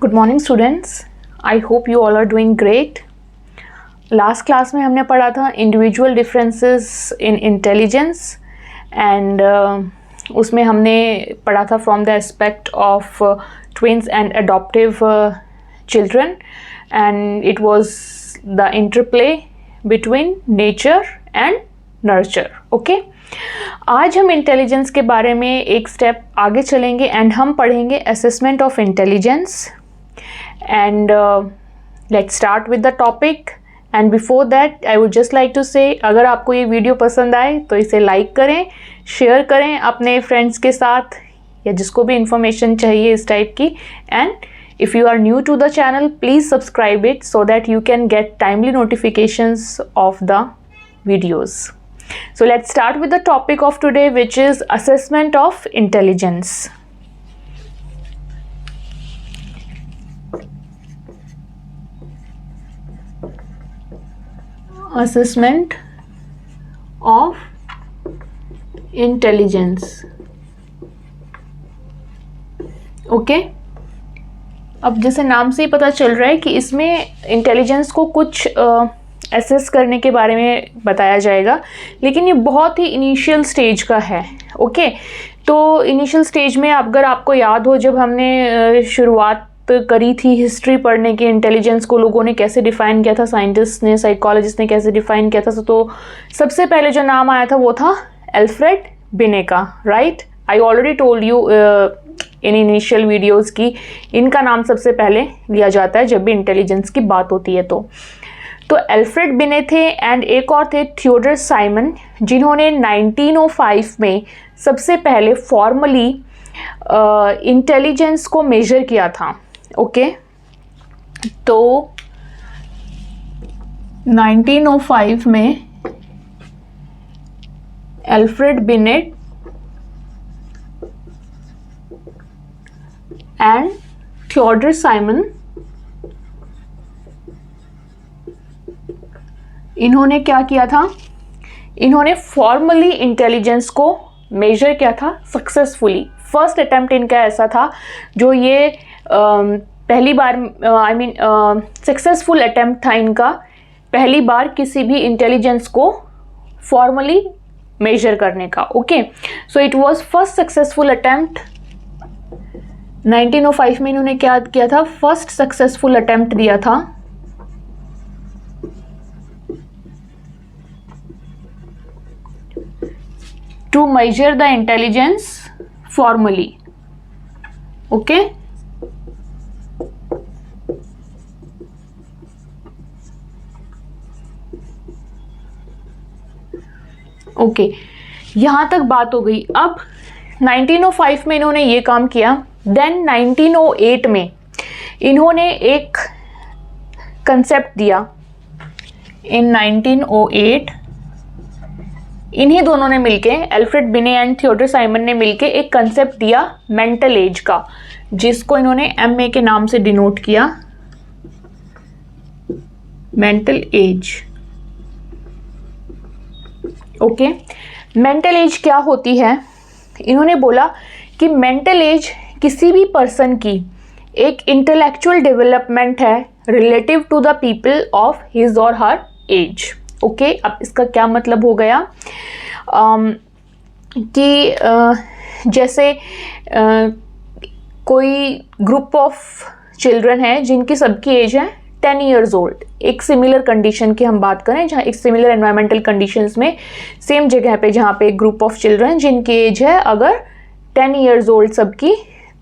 Good morning students, I hope you all are doing great. Last class में हमने पढ़ा था individual differences in intelligence and उसमें हमने पढ़ा था from the aspect of twins and adoptive children and it was the interplay between nature and nurture. Okay, आज हम इंटेलिजेंस के बारे में एक स्टेप आगे चलेंगे एंड हम पढ़ेंगे assessment of intelligence and let's start with the topic. And before that I would just like to say, अगर आपको ये वीडियो पसंद आए तो इसे लाइक करें, शेयर करें अपने फ्रेंड्स के साथ या जिसको भी इंफॉर्मेशन चाहिए इस टाइप की। And if you are new to the channel, please subscribe it so that you can get timely notifications of the videos. So let's start with the topic of today, which is assessment of intelligence. Assessment of intelligence. Okay. अब जैसे नाम से ही पता चल रहा है कि इसमें इंटेलिजेंस को कुछ एसेस करने के बारे में बताया जाएगा, लेकिन ये बहुत ही इनिशियल स्टेज का है। ओके, तो इनिशियल स्टेज में अगर आपको याद हो, जब हमने शुरुआत करी थी हिस्ट्री पढ़ने की, इंटेलिजेंस को लोगों ने कैसे डिफ़ाइन किया था, साइंटिस्ट ने, साइकोलॉजिस्ट ने कैसे डिफ़ाइन किया था, तो सबसे पहले जो नाम आया था वो था एल्फ्रेड बिने का। Right, I already told you in initial videos की इनका नाम सबसे पहले लिया जाता है जब भी इंटेलिजेंस की बात होती है। तो एल्फ्रेड बिने थे एंड एक और थे थियोडर साइमन, जिन्होंने 1905 में सबसे पहले फॉर्मली इंटेलिजेंस को मेजर किया था। ओके, तो 1905 में एल्फ्रेड बिने एंड थियोडर साइमन, इन्होंने क्या किया था, इन्होंने फॉर्मली इंटेलिजेंस को मेजर किया था सक्सेसफुली। फर्स्ट अटेम्प्ट इनका ऐसा था जो ये पहली बार सक्सेसफुल अटेम्प्ट था इनका, पहली बार किसी भी इंटेलिजेंस को फॉर्मली मेजर करने का। Okay, so it was first successful attempt. 1905 में इन्होंने क्या किया था, फर्स्ट सक्सेसफुल अटेम्प्ट दिया था to measure the intelligence formally. Okay, okay, यहां तक बात हो गई। अब 1905 में इन्होंने ये काम किया, देन 1908 में इन्होंने एक कंसेप्ट दिया। इन 1908 इन्हीं दोनों ने मिलके, एल्फ्रेड बिने एंड थियोडर साइमन ने मिलके एक कंसेप्ट दिया मेंटल एज का, जिसको इन्होंने एमए के नाम से डिनोट किया, mental age. Okay, mental as क्या होती है, इन्होंने बोला कि मेंटल एज किसी भी पर्सन की एक इंटेलेक्चुअल डेवलपमेंट है relative to the people of his और हर एज। ओके, अब इसका क्या मतलब हो गया कि जैसे कोई ग्रुप ऑफ चिल्ड्रन है जिनकी सबकी एज है 10 ईयर्स ओल्ड, एक सिमिलर कंडीशन की हम बात करें, जहाँ एक सिमिलर एनवायरमेंटल कंडीशंस में सेम जगह पे जहाँ पे एक ग्रुप ऑफ चिल्ड्रन जिनकी एज है अगर 10 ईयर्स ओल्ड सबकी,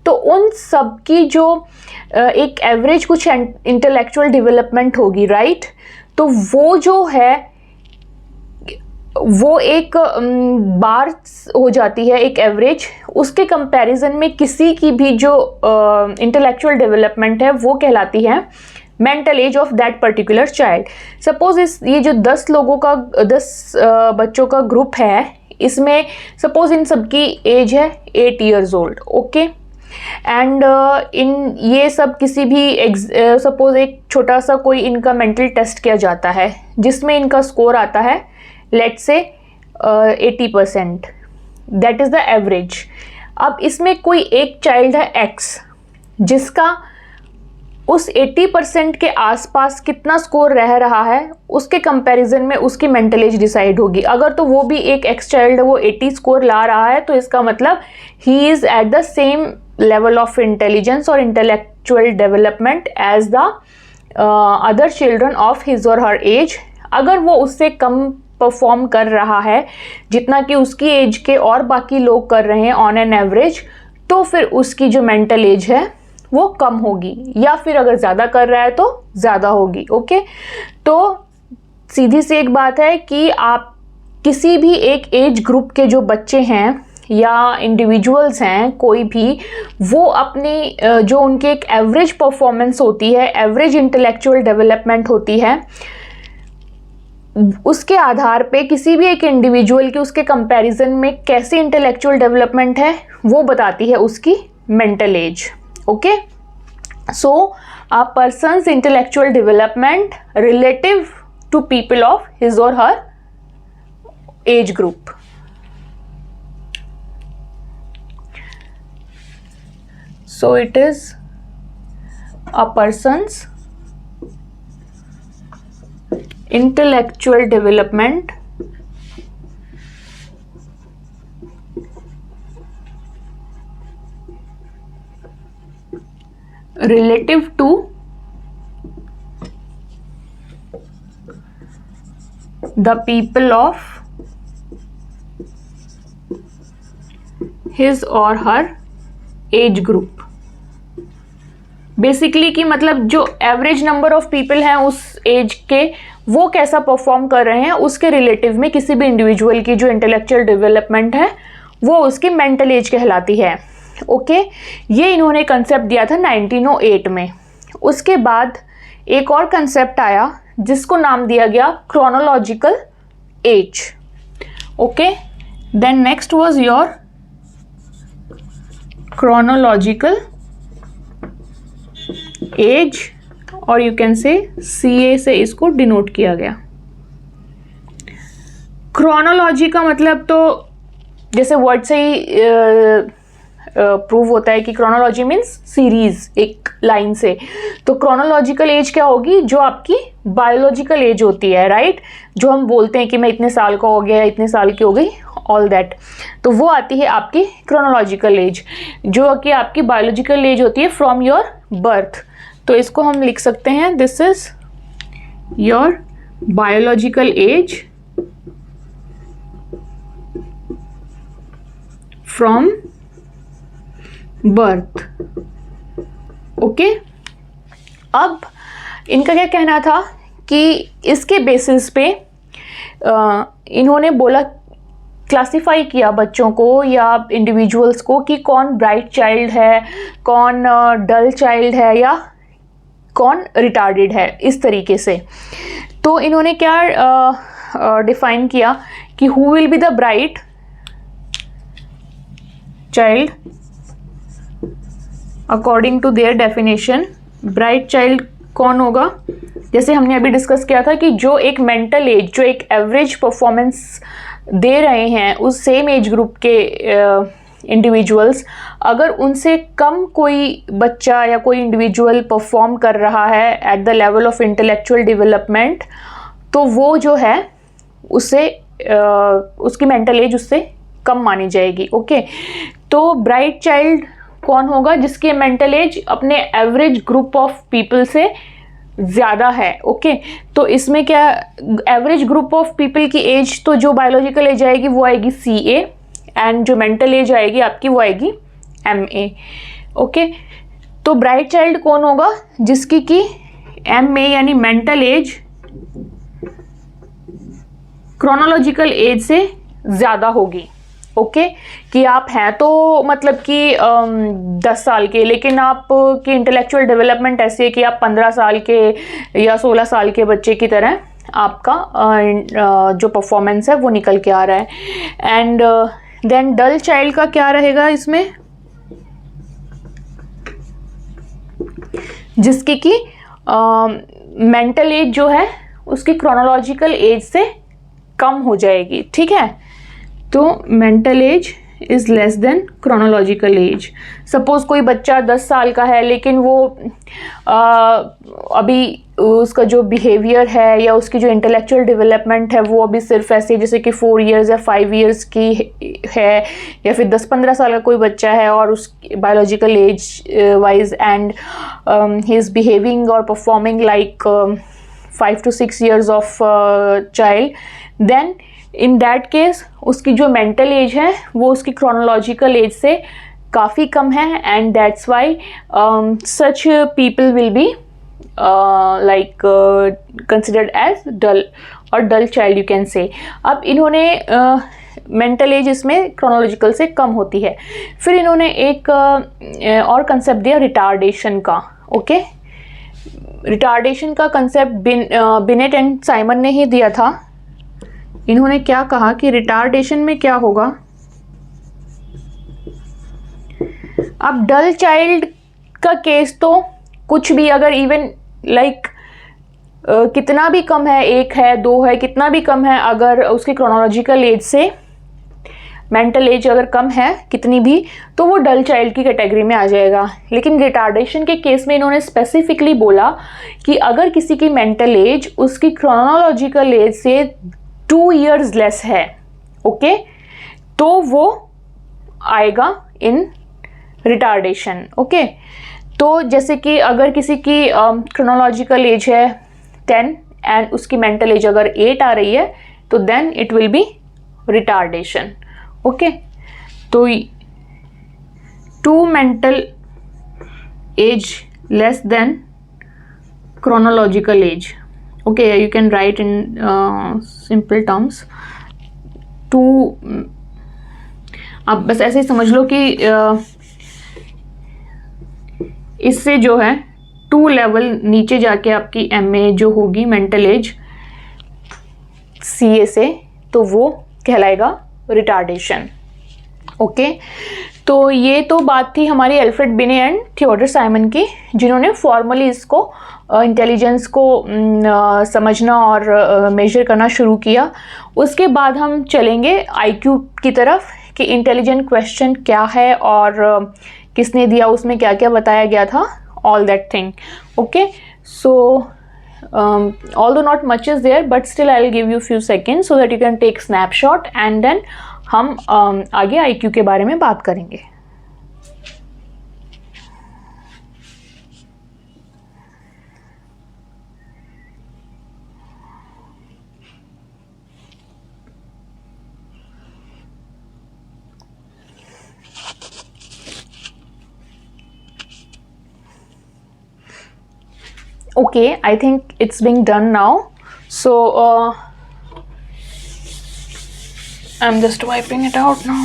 तो उन सबकी जो एक एवरेज कुछ इंटेलेक्चुअल डेवलपमेंट होगी। राइट, तो वो जो है वो एक बार हो जाती है, एक एवरेज, उसके कंपैरिजन में किसी की भी जो इंटेलेक्चुअल डेवलपमेंट है वो कहलाती है mental as of that particular child. Suppose ये जो 10 लोगों का 10 बच्चों का ग्रुप है, इसमें सपोज इन सबकी एज है 8 years old. Okay, and in ये सब किसी भी सपोज एक छोटा सा कोई इनका मेंटल टेस्ट किया जाता है जिसमें इनका स्कोर आता है let's say 80%, that is the average. अब इसमें कोई एक चाइल्ड है एक्स जिसका उस 80% के आसपास कितना स्कोर रह रहा है उसके कंपैरिजन में उसकी मेंटल एज डिसाइड होगी। अगर तो वो भी एक एक्स चाइल्ड वो 80 स्कोर ला रहा है तो इसका मतलब he is at the same level of intelligence और intellectual development as the other children of his और हर एज। अगर वो उससे कम परफॉर्म कर रहा है जितना कि उसकी एज के और बाकी लोग कर रहे हैं ऑन एन एवरेज, तो फिर उसकी जो मेंटल एज है वो कम होगी, या फिर अगर ज़्यादा कर रहा है तो ज़्यादा होगी। ओके, तो सीधी सी एक बात है कि आप किसी भी एक एज ग्रुप के जो बच्चे हैं या इंडिविजुअल्स हैं कोई भी, वो अपनी जो उनकी एक एवरेज परफॉर्मेंस होती है, एवरेज इंटेलेक्चुअल डेवलपमेंट होती है, उसके आधार पे किसी भी एक इंडिविजुअल की उसके कंपैरिजन में कैसी इंटेलेक्चुअल डेवलपमेंट है वो बताती है उसकी mental age. Okay, so a person's intellectual development relative to people of his और her age group. So it is a person's intellectual development relative to the people of his or her age group. Basically कि मतलब जो average number of people हैं उस as के, वो कैसा perform कर रहे हैं उसके रिलेटिव में किसी भी इंडिविजुअल की जो इंटेलेक्चुअल डेवलपमेंट है वो उसकी मेंटल एज कहलाती है। ओके, ये इन्होंने कंसेप्ट दिया था 1908 में। उसके बाद एक और कंसेप्ट आया जिसको नाम दिया गया chronological age. Okay, then next was your chronological age, और यू कैन से CA से इसको डिनोट किया गया। क्रोनोलॉजी का मतलब तो जैसे वर्ड से ही प्रूव होता है कि क्रोनोलॉजी मीन्स सीरीज, एक लाइन से। तो क्रोनोलॉजिकल एज क्या होगी? जो आपकी बायोलॉजिकल एज होती है, राइट, जो हम बोलते हैं कि मैं इतने साल का हो गया, इतने साल की हो गई, ऑल दैट, तो वो आती है आपकी क्रोनोलॉजिकल एज, जो कि आपकी बायोलॉजिकल एज होती है फ्रॉम योर बर्थ। तो इसको हम लिख सकते हैं, this is your biological age from birth. Okay, अब इनका क्या कहना था कि इसके बेसिस पे इन्होंने बोला, क्लासिफाई किया बच्चों को या इंडिविजुअल्स को कि कौन ब्राइट चाइल्ड है, कौन डल चाइल्ड है, या कौन रिटार्डेड है, इस तरीके से। तो इन्होंने क्या डिफाइन किया कि who will be the bright child according to their definition. Bright child कौन होगा? जैसे हमने अभी डिस्कस किया था कि जो एक मेंटल एज, जो एक एवरेज परफॉर्मेंस दे रहे हैं उस सेम एज ग्रुप के इंडिविजुअल्स, अगर उनसे कम कोई बच्चा या कोई इंडिविजुअल परफॉर्म कर रहा है at the level of intellectual development, तो वो जो है उससे उसकी मेंटल एज उससे कम मानी जाएगी। ओके, तो ब्राइट चाइल्ड कौन होगा? जिसकी मेंटल एज अपने एवरेज ग्रुप ऑफ पीपल से ज़्यादा है। ओके, तो इसमें क्या, एवरेज ग्रुप ऑफ पीपल की एज, तो जो बायोलॉजिकल एज आएगी वो आएगी CA, एंड जो मेंटल एज आएगी आपकी वो आएगी MA। ओके, तो ब्राइट चाइल्ड कौन होगा? जिसकी की MA यानी मेंटल एज क्रोनोलॉजिकल एज से ज़्यादा होगी। ओके, कि आप हैं तो मतलब कि 10 साल के, लेकिन आप की इंटेलेक्चुअल डेवलपमेंट ऐसी है कि आप 15 साल के या 16 साल के बच्चे की तरह आपका जो परफॉर्मेंस है वो निकल के आ रहा है। एंड देन डल चाइल्ड का क्या रहेगा इसमें? जिसकी की मेंटल एज जो है उसकी क्रोनोलॉजिकल एज से कम हो जाएगी। ठीक है, तो mental as is less than chronological as. Suppose कोई बच्चा 10 साल का है लेकिन वो अभी उसका जो बिहेवियर है या उसकी जो इंटेलेक्चुअल डेवलपमेंट है वो अभी सिर्फ ऐसे जैसे कि 4 इयर्स या 5 इयर्स की है, या फिर 10-15 साल का कोई बच्चा है और उस biological age wise and he is behaving और performing like 5 to 6 years of child, then in that case उसकी जो मेंटल एज है वो उसकी क्रोनोलॉजिकल एज से काफ़ी कम है, and that's why such people will be like considered as dull और डल चाइल्ड यू कैन से। अब इन्होंने मेंटल एज इसमें क्रोनोलॉजिकल से कम होती है। फिर इन्होंने एक और कंसेप्ट दिया रिटार्डेशन का। ओके, रिटार्डेशन का कंसेप्ट बिनेट एंड साइमन ने ही दिया था। इन्होंने क्या कहा कि रिटार्डेशन में क्या होगा, अब डल चाइल्ड का केस तो कुछ भी अगर इवन लाइक कितना भी कम है, 1 है 2 है, कितना भी कम है, अगर उसकी क्रोनोलॉजिकल एज से मेंटल एज अगर कम है कितनी भी, तो वो डल चाइल्ड की कैटेगरी में आ जाएगा। लेकिन रिटार्डेशन के केस में इन्होंने स्पेसिफिकली बोला कि अगर किसी की मेंटल एज उसकी क्रोनोलॉजिकल एज से 2 years लेस है, ओके, तो वो आएगा इन रिटार्डेशन। ओके, तो जैसे कि अगर किसी की क्रोनोलॉजिकल एज है 10 एंड उसकी मेंटल एज अगर 8 आ रही है तो then it will be retardation. Okay, तो 2 mental age less than chronological age. Okay, you can write in simple terms 2। आप बस ऐसे ही समझ लो कि इससे जो है 2 लेवल नीचे जाके आपकी MA जो होगी मेंटल एज CA से, तो वो कहलाएगा रिटार्डेशन। ओके, तो ये तो बात थी हमारी एल्फ्रेड बिने एंड थियोडर साइमन की, जिन्होंने फॉर्मली इसको इंटेलिजेंस को समझना और मेजर करना शुरू किया। उसके बाद हम चलेंगे IQ की तरफ कि इंटेलिजेंट क्वेश्चन क्या है और किसने दिया, उसमें क्या क्या बताया गया था, all that thing. Okay, so although not much is there but still I'll give you few seconds so that you can take snapshot and then हम आगे IQ के बारे में बात करेंगे। Okay, I think it's being done now, so I'm just wiping it out now.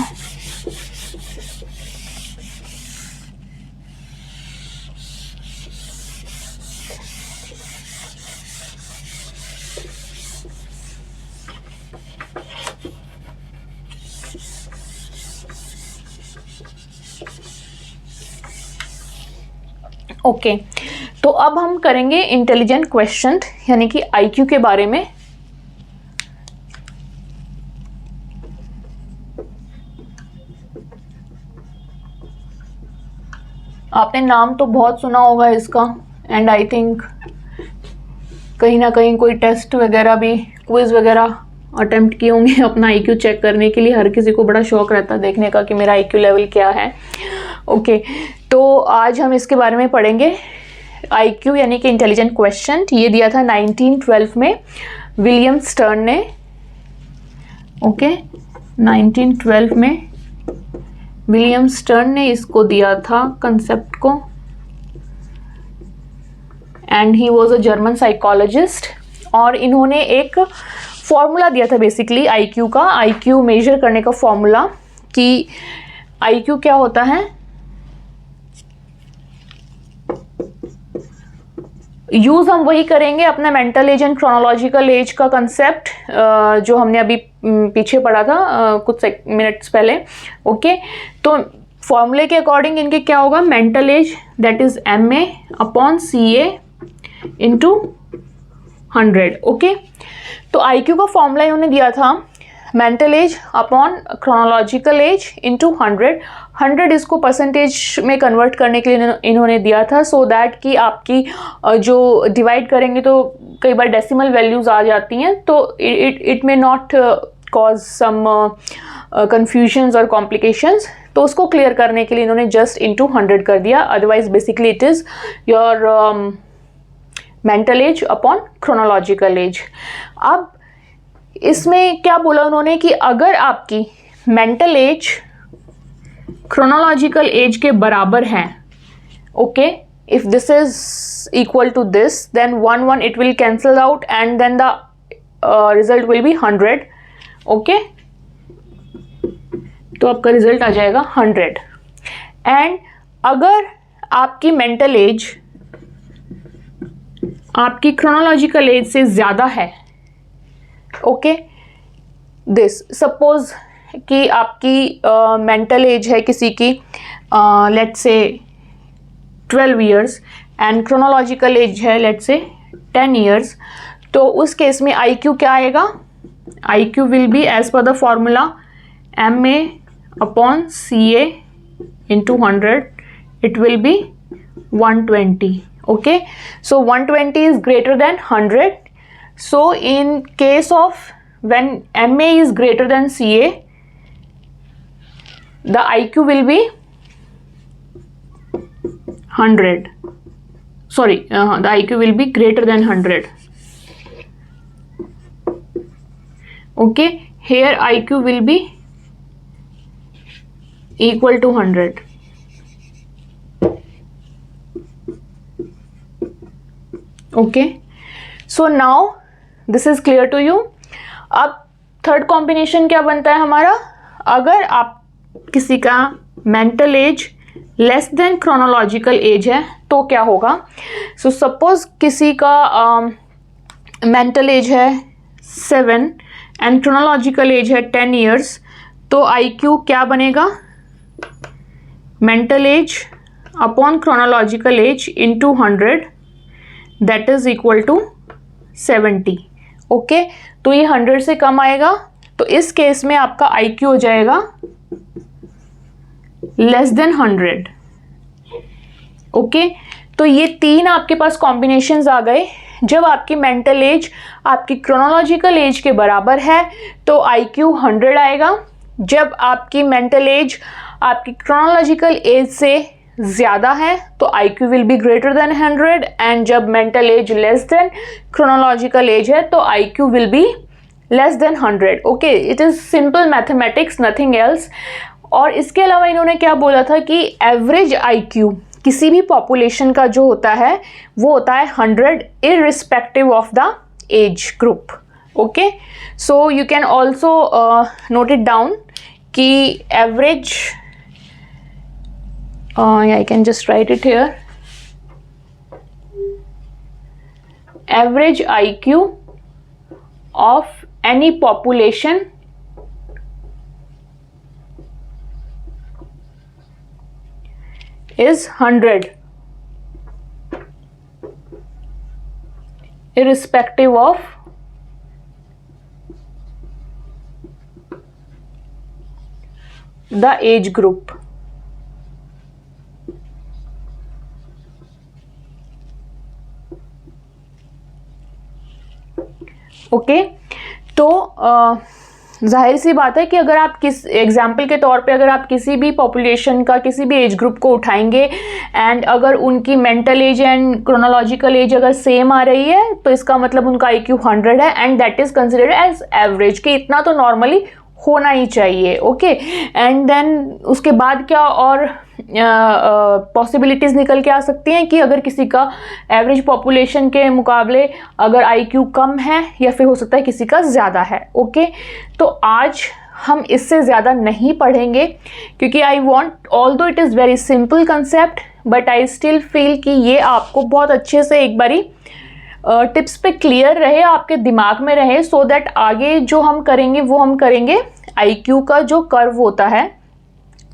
Okay, तो अब हम करेंगे इंटेलिजेंट क्वेश्चन यानी कि IQ के बारे में। आपने नाम तो बहुत सुना होगा इसका, एंड आई थिंक कहीं ना कहीं कोई टेस्ट वगैरह भी, क्विज वगैरह अटेम्प्ट किए होंगे अपना IQ चेक करने के लिए। हर किसी को बड़ा शौक रहता है देखने का कि मेरा IQ लेवल क्या है। ओके, तो आज हम इसके बारे में पढ़ेंगे। IQ यानी कि इंटेलिजेंट क्वेश्चन, ये दिया था 1912 में विलियम स्टर्न ने। ओके, 1912 में विलियम स्टर्न ने इसको दिया था कंसेप्ट को, and he was a German psychologist. और इन्होंने एक फॉर्मूला दिया था बेसिकली IQ का, IQ मेजर करने का फॉर्मूला कि IQ क्या होता है। यूज़ हम वही करेंगे अपना mental age and chronological as का कंसेप्ट जो हमने अभी पीछे पढ़ा था कुछ मिनट्स पहले। ओके, तो फॉर्मूले के अकॉर्डिंग इनके क्या होगा, mental as that is MA upon CA into 100। Okay, तो IQ का फॉर्मूला इन्होंने दिया था mental age upon chronological age into 100 इसको परसेंटेज में कन्वर्ट करने के लिए इन्होंने दिया था, सो दैट कि आपकी जो डिवाइड करेंगे तो कई बार डेसिमल वैल्यूज़ आ जाती हैं, तो it may not cause some confusions और कॉम्प्लिकेशंस, तो उसको क्लियर करने के लिए इन्होंने जस्ट इंटू 100 कर दिया। Otherwise basically it is your mental age upon chronological as. अब इसमें क्या बोला उन्होंने कि अगर आपकी मेंटल एज क्रोनोलॉजिकल एज के बराबर है, okay, if this is equal to this, then 1 it will cancel out and then the result will be 100, okay, तो आपका रिजल्ट आ जाएगा 100। एंड अगर आपकी मेंटल एज आपकी क्रोनोलॉजिकल एज से ज़्यादा है, ओके, दिस सपोज कि आपकी मेंटल एज है किसी की let's say 12 years and chronological age है लेट्स से 10 इयर्स, तो उस केस में IQ क्या आएगा? IQ will be as per the formula MA upon CA into 100, it will be 120, okay, so 120 is greater than 100, so in case of when MA is greater than CA, the IQ will be 100, sorry, the IQ will be greater than 100, okay, here IQ will be equal to 100, okay, so now this is clear to you। अब third combination क्या बनता है हमारा? अगर आप किसी का mental age less than chronological age है तो क्या होगा? सो सपोज किसी का मेंटल एज है 7 एंड क्रोनोलॉजिकल एज है 10 इयर्स, तो IQ क्या बनेगा? Mental age upon chronological age into 100, that is equal to 70, okay, तो ये 100 से कम आएगा, तो इस केस में आपका IQ हो जाएगा लेस देन 100, ओके। तो ये तीन आपके पास कॉम्बिनेशंस आ गए। जब आपकी मेंटल एज आपकी क्रोनोलॉजिकल एज के बराबर है तो IQ 100 आएगा। जब आपकी मेंटल एज आपकी क्रोनोलॉजिकल एज से ज़्यादा है तो IQ will be greater than 100, and जब mental age less than chronological age है तो IQ will be less than 100, okay. It is simple mathematics, nothing else. और इसके अलावा इन्होंने क्या बोला था कि एवरेज IQ किसी भी पॉपुलेशन का जो होता है वो होता है 100 irrespective of the age group, okay. So you can also note it down कि average I can just write it here. Average IQ of any population is 100 irrespective of the age group, okay. तो जाहिर सी बात है कि अगर आप किस example के तौर पे अगर आप किसी भी पॉपुलेशन का किसी भी एज ग्रुप को उठाएंगे एंड अगर उनकी mental age and chronological age अगर सेम आ रही है तो इसका मतलब उनका IQ 100 है and that is considered as average, कि इतना तो नॉर्मली होना ही चाहिए, ओके। एंड देन उसके बाद क्या और पॉसिबिलिटीज़ निकल के आ सकती हैं कि अगर किसी का एवरेज पॉपुलेशन के मुकाबले अगर IQ कम है या फिर हो सकता है किसी का ज़्यादा है, ओके। तो आज हम इससे ज़्यादा नहीं पढ़ेंगे क्योंकि I want, although it is very simple concept, but I still feel कि ये आपको बहुत अच्छे से एक बारी टिप्स पे क्लियर रहे, आपके दिमाग में रहे, सो दैट आगे जो हम करेंगे वो हम करेंगे IQ का जो कर्व होता है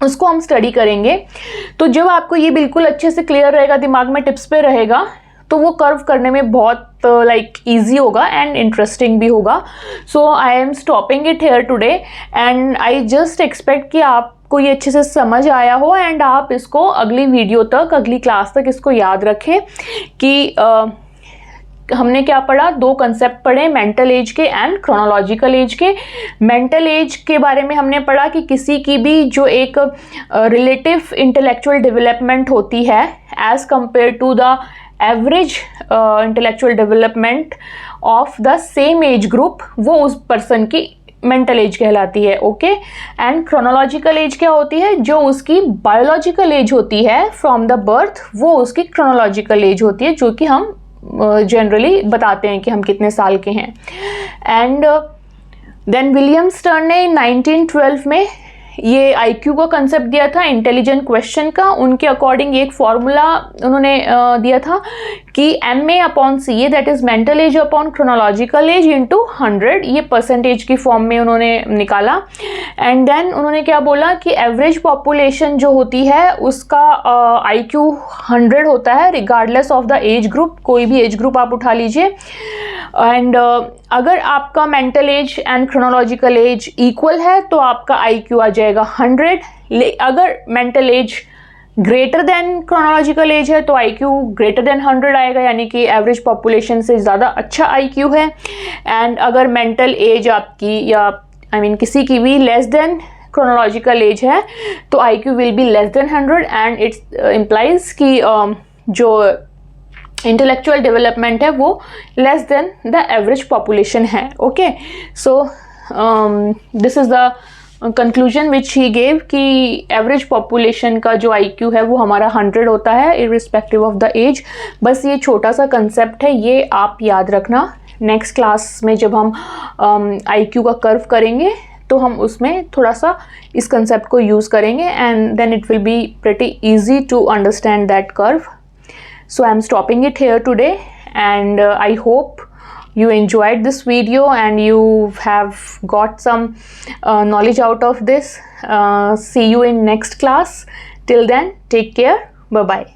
उसको हम स्टडी करेंगे। तो जब आपको ये बिल्कुल अच्छे से क्लियर रहेगा, दिमाग में टिप्स पे रहेगा, तो वो कर्व करने में बहुत लाइक ईजी होगा एंड इंटरेस्टिंग भी होगा. So I am stopping it here today and I just expect कि आपको ये अच्छे से समझ आया हो एंड आप इसको अगली वीडियो तक, अगली क्लास तक इसको याद रखें कि हमने क्या पढ़ा, 2 कंसेप्ट पढ़े, मेंटल एज के एंड क्रोनोलॉजिकल एज के. मेंटल एज के बारे में हमने पढ़ा कि किसी की भी जो एक रिलेटिव इंटेलेक्चुअल डेवलपमेंट होती है as compare to the average intellectual development of the same age group, वो उस पर्सन की मेंटल एज कहलाती है. ओके. एंड क्रोनोलॉजिकल एज क्या होती है, जो उसकी बायोलॉजिकल एज होती है फ्रॉम द बर्थ, वो उसकी क्रोनोलॉजिकल एज होती है, जो कि हम जनरली बताते हैं कि हम कितने साल के हैं. एंड देन विलियम स्टर्न ने 1912 में ये IQ का कंसेप्ट दिया था, इंटेलिजेंट क्वेश्चन का. उनके अकॉर्डिंग एक फॉर्मूला उन्होंने दिया था कि MA/CA that is mental age upon chronological as into 100, ये परसेंटेज की फॉर्म में उन्होंने निकाला. एंड देन उन्होंने क्या बोला कि एवरेज पॉपुलेशन जो होती है उसका IQ 100 होता है regardless of the age group, कोई भी एज ग्रुप आप उठा लीजिए. एंड अगर आपका mental age and chronological as equal है तो आपका IQ आ जाएगा 100. अगर mental as greater than chronological age है तो IQ ग्रेटर देन 100 आएगा, यानी कि एवरेज पॉपुलेशन से ज़्यादा अच्छा IQ है. एंड अगर मेंटल एज आपकी या किसी की भी लेस देन क्रोनोलॉजिकल एज है तो IQ will be less than 100 and it's implies कि जो इंटेलेक्चुअल डेवलपमेंट है वो less than the average population है. Okay. So this is the conclusion which he gave कि एवरेज पॉपुलेशन का जो IQ है वो हमारा 100 होता है इररिस्पेक्टिव ऑफ द एज. बस ये छोटा सा कंसेप्ट है, ये आप याद रखना. नेक्स्ट क्लास में जब हम IQ का कर्व करेंगे तो हम उसमें थोड़ा सा इस कंसेप्ट को यूज़ करेंगे and then it will be pretty easy to understand that curve. So I'm stopping it here today and I hope you enjoyed this video and you have got some knowledge out of this. See you in next class. Till then, take care. Bye bye.